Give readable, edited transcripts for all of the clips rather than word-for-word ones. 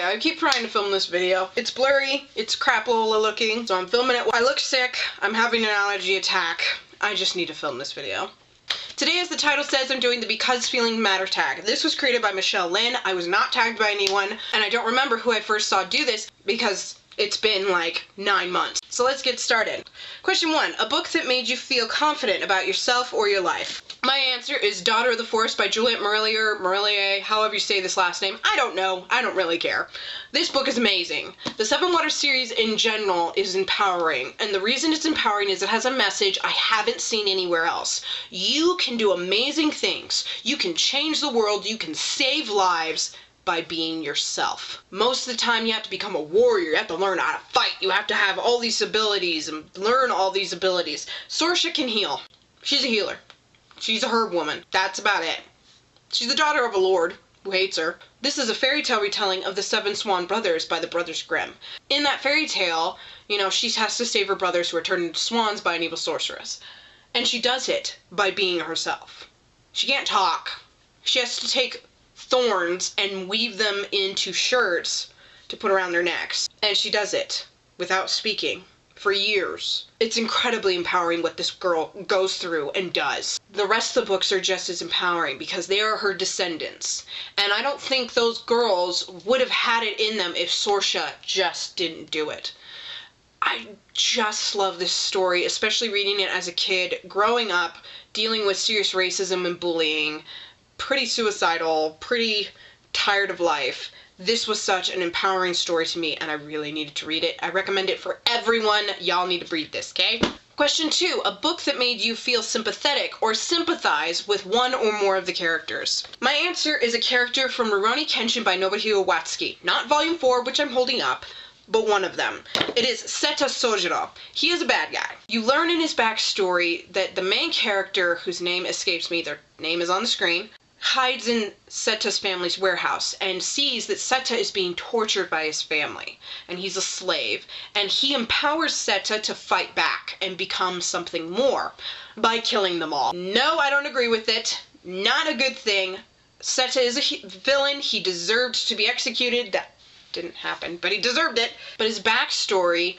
I keep trying to film this video. It's blurry, it's crapola looking, so I'm filming it. I look sick, I'm having an allergy attack. I just need to film this video. Today, as the title says, I'm doing the Because Feeling Matter tag. This was created by Michelle Lynn. I was not tagged by anyone, and I don't remember who I first saw do this because it's been like 9 months. So let's get started. Question 1. A book that made you feel confident about yourself or your life. My answer is Daughter of the Forest by Juliette Marillier, however you say this last name. I don't know. I don't really care. This book is amazing. The Seven Waters series in general is empowering, and the reason it's empowering is it has a message I haven't seen anywhere else. You can do amazing things. You can change the world. You can save lives by being yourself. Most of the time you have to become a warrior. You have to learn how to fight. You have to have all these abilities and learn all these abilities. Saoirse can heal. She's a healer. She's a herb woman. That's about it. She's the daughter of a lord who hates her. This is a fairy tale retelling of the Seven Swan Brothers by the Brothers Grimm. In that fairy tale, she has to save her brothers who are turned into swans by an evil sorceress. And she does it by being herself. She can't talk. She has to take thorns and weave them into shirts to put around their necks. And she does it without speaking for years. It's incredibly empowering what this girl goes through and does. The rest of the books are just as empowering because they are her descendants. And I don't think those girls would have had it in them if Saoirse just didn't do it. I just love this story, especially reading it as a kid, growing up, dealing with serious racism and bullying, pretty suicidal, pretty tired of life. This was such an empowering story to me, and I really needed to read it. I recommend it for everyone. Y'all need to read this, okay? Question 2. A book that made you feel sympathetic or sympathize with one or more of the characters. My answer is a character from Rurouni Kenshin by Nobuhiro Watsuki. Not volume 4, which I'm holding up, but one of them. It is Seta Sojiro. He is a bad guy. You learn in his backstory that the main character, whose name escapes me, their name is on the screen, hides in Seta's family's warehouse and sees that Seta is being tortured by his family, and he's a slave, and he empowers Seta to fight back and become something more by killing them all. No, I don't agree with it. Not a good thing. Seta is a villain. He deserved to be executed. That didn't happen, but he deserved it. But his backstory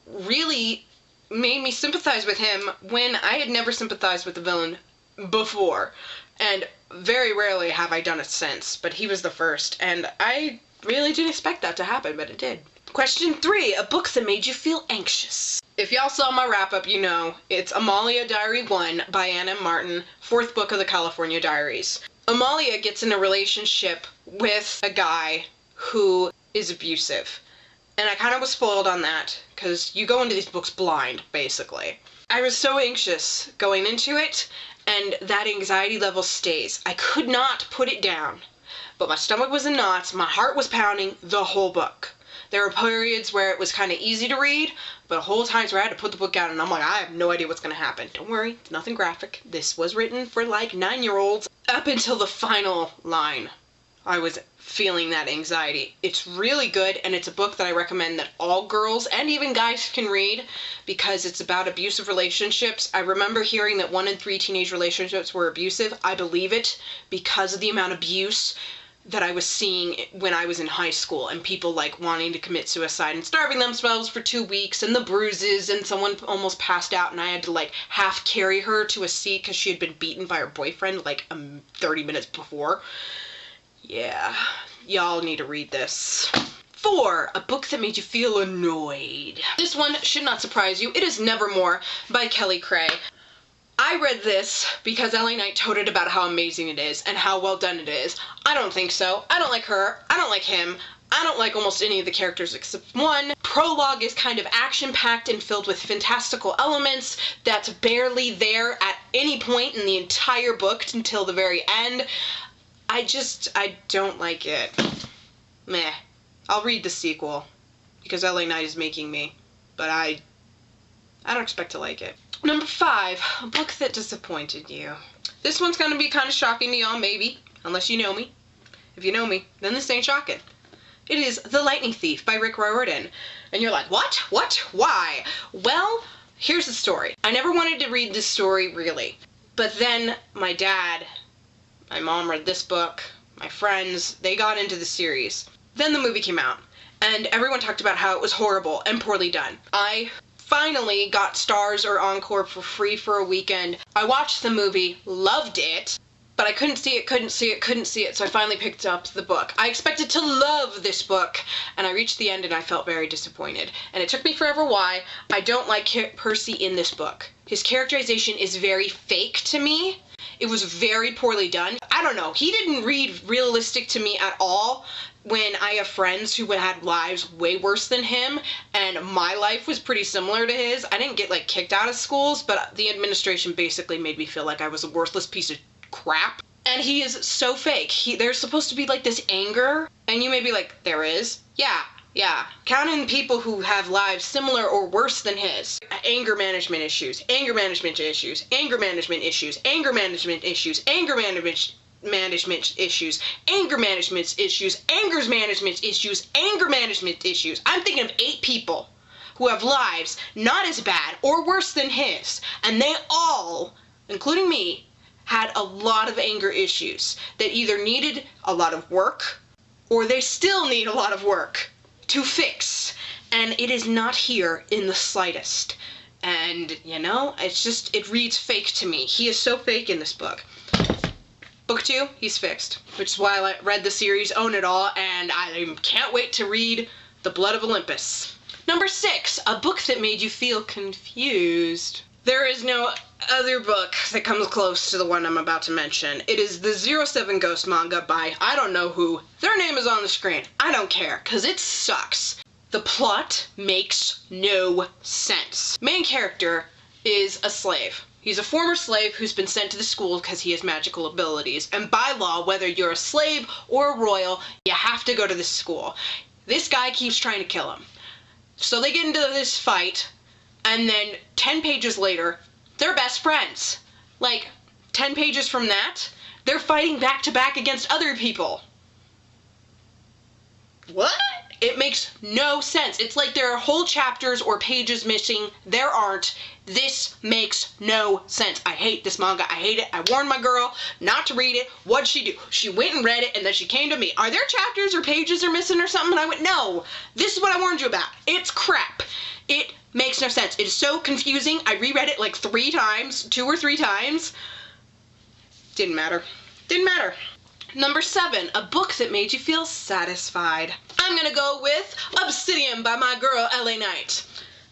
really made me sympathize with him when I had never sympathized with the villain before. And very rarely have I done it since, but he was the first, and I really didn't expect that to happen, but it did. Question 3. A book that made you feel anxious. If y'all saw my wrap-up, you know, it's Amalia Diary 1 by Ann M. Martin, 4th book of the California Diaries. Amalia gets in a relationship with a guy who is abusive, and I kind of was spoiled on that, because you go into these books blind, basically. I was so anxious going into it, and that anxiety level stays. I could not put it down, but my stomach was in knots, my heart was pounding the whole book. There were periods where it was kind of easy to read, but whole times where I had to put the book down and I'm like, I have no idea what's going to happen. Don't worry, it's nothing graphic. This was written for like 9-year-olds. Up until the final line, I was feeling that anxiety. It's really good, and it's a book that I recommend that all girls and even guys can read because it's about abusive relationships. I remember hearing that 1 in 3 teenage relationships were abusive. I believe it because of the amount of abuse that I was seeing when I was in high school, and people like wanting to commit suicide and starving themselves for 2 weeks, and the bruises, and someone almost passed out and I had to like half carry her to a seat because she had been beaten by her boyfriend like 30 minutes before. Yeah, y'all need to read this. 4. A book that made you feel annoyed. This one should not surprise you. It is Nevermore by Kelly Cray. I read this because LA Knight toted about how amazing it is and how well done it is. I don't think so. I don't like her. I don't like him. I don't like almost any of the characters except one. Prologue is kind of action-packed and filled with fantastical elements that's barely there at any point in the entire book until the very end. I don't like it. Meh. I'll read the sequel because LA Knight is making me, but I don't expect to like it. Number 5, a book that disappointed you. This one's gonna be kind of shocking to y'all, maybe, unless you know me. If you know me, then this ain't shocking. It is The Lightning Thief by Rick Riordan. And you're like, what? What? Why? Well, here's the story. I never wanted to read this story, really. But then my dad, my mom read this book, my friends, they got into the series. Then the movie came out, and everyone talked about how it was horrible and poorly done. I finally got Stars or Encore for free for a weekend. I watched the movie, loved it, but I couldn't see it, so I finally picked up the book. I expected to love this book, and I reached the end and I felt very disappointed. And it took me forever why. I don't like Percy in this book. His characterization is very fake to me. It was very poorly done. I don't know, he didn't read realistic to me at all when I have friends who had lives way worse than him, and my life was pretty similar to his. I didn't get like kicked out of schools, but the administration basically made me feel like I was a worthless piece of crap. And he is so fake. There's supposed to be like this anger, and you may be like, there is? Yeah. Count in people who have lives similar or worse than his. Anger management issues, anger management issues, anger management issues, anger management issues, anger management issues, anger management issues, anger management issues, anger management issues. I'm thinking of 8 people who have lives not as bad or worse than his, and they all, including me, had a lot of anger issues that either needed a lot of work or they still need a lot of work to fix, and it is not here in the slightest. And you know, it reads fake to me. He is so fake in this book. Book 2, he's fixed, which is why I read the series Own It All, and I can't wait to read The Blood of Olympus. Number 6, a book that made you feel confused. There is no other book that comes close to the one I'm about to mention. It is the 07 Ghost manga by I don't know who. Their name is on the screen. I don't care, because it sucks. The plot makes no sense. Main character is a slave. He's a former slave who's been sent to the school because he has magical abilities. And by law, whether you're a slave or a royal, you have to go to this school. This guy keeps trying to kill him. So they get into this fight, and then 10 pages later, they're best friends. Like, 10 pages from that, they're fighting back to back against other people. What? It makes no sense. It's like there are whole chapters or pages missing. There aren't. This makes no sense. I hate this manga. I hate it. I warned my girl not to read it. What'd she do? She went and read it, and then she came to me. Are there chapters or pages are missing or something? And I went, no. This is what I warned you about. It's crap. It makes no sense. It is so confusing. I reread it like 3 times, 2 or 3 times. Didn't matter. Didn't matter. Number 7, a book that made you feel satisfied. I'm gonna go with Obsidian by my girl, LA Knight.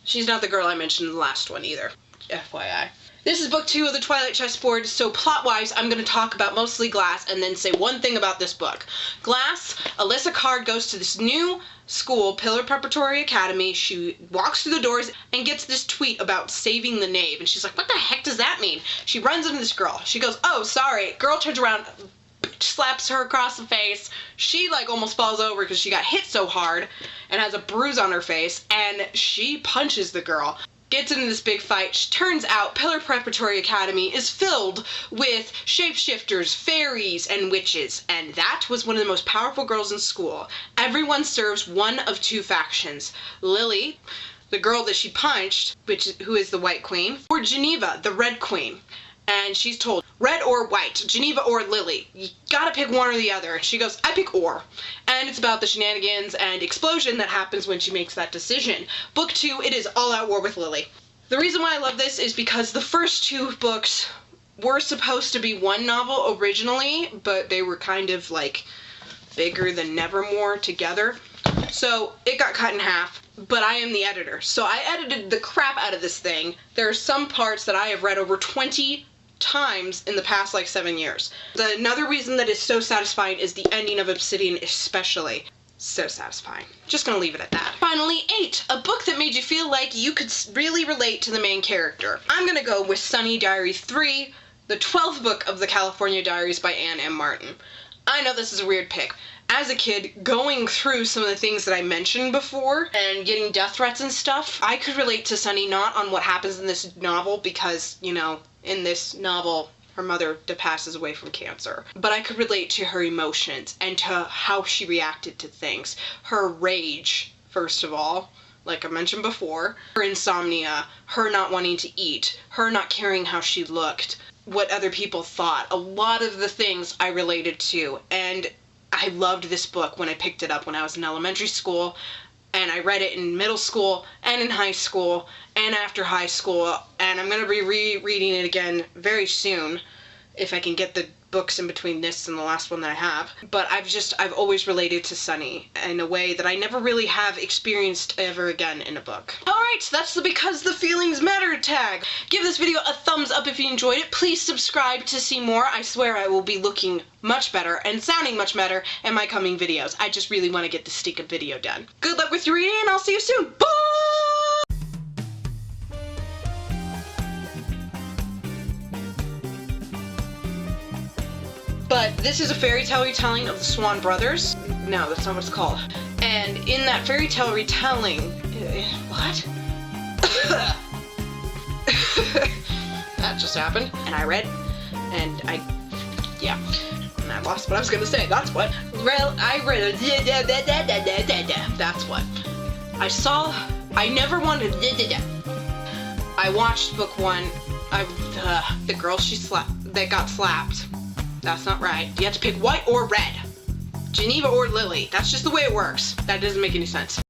She's not the girl I mentioned in the last one either, FYI. This is book 2 of the Twilight Chessboard, so plot-wise, I'm gonna talk about mostly Glass and then say one thing about this book. Glass, Alyssa Card goes to this new school, Pillar Preparatory Academy. She walks through the doors and gets this tweet about saving the knave, and she's like, what the heck does that mean? She runs into this girl. She goes, oh, sorry. Girl turns around, slaps her across the face. She like almost falls over because she got hit so hard and has a bruise on her face, and she punches the girl. Gets into this big fight. Turns out Pillar Preparatory Academy is filled with shapeshifters, fairies, and witches, and that was one of the most powerful girls in school. Everyone serves one of 2 factions. Lily, the girl that she punched, who is the White Queen, or Geneva, the Red Queen. And she's told, red or white, Geneva or Lily. You gotta pick one or the other. And she goes, I pick or. And it's about the shenanigans and explosion that happens when she makes that decision. Book 2, it is all out war with Lily. The reason why I love this is because the first 2 books were supposed to be one novel originally, but they were kind of like bigger than Nevermore together. So it got cut in half, but I am the editor. So I edited the crap out of this thing. There are some parts that I have read over 20 times in the past like 7 years. Another reason that is so satisfying is the ending of Obsidian especially. So satisfying. Just gonna leave it at that. Finally, 8, a book that made you feel like you could really relate to the main character. I'm gonna go with Sunny Diary 3, the 12th book of the California Diaries by Anne M. Martin. I know this is a weird pick. As a kid, going through some of the things that I mentioned before and getting death threats and stuff, I could relate to Sunny not on what happens in this novel because, you know, in this novel, her mother passes away from cancer. But I could relate to her emotions and to how she reacted to things. Her rage, first of all, like I mentioned before. Her insomnia, her not wanting to eat, her not caring how she looked, what other people thought. A lot of the things I related to, and I loved this book when I picked it up when I was in elementary school, and I read it in middle school and in high school and after high school, and I'm going to be rereading it again very soon if I can get the books in between this and the last one that I have. But I've always related to Sunny in a way that I never really have experienced ever again in a book. Alright, so that's the Because the Feelings Matter tag. Give this video a thumbs up if you enjoyed it. Please subscribe to see more. I swear I will be looking much better and sounding much better in my coming videos. I just really want to get the stinking video done. Good luck with your reading, and I'll see you soon. Bye! But this is a fairy tale retelling of the Swan Brothers. No, that's not what it's called. And in that fairy tale retelling... What? That just happened. And I read, and yeah. And I lost what I was gonna say. That's what. I read... That's what. I never wanted... I watched book one. The girl that got slapped. That's not right. You have to pick white or red. Geneva or Lily. That's just the way it works. That doesn't make any sense.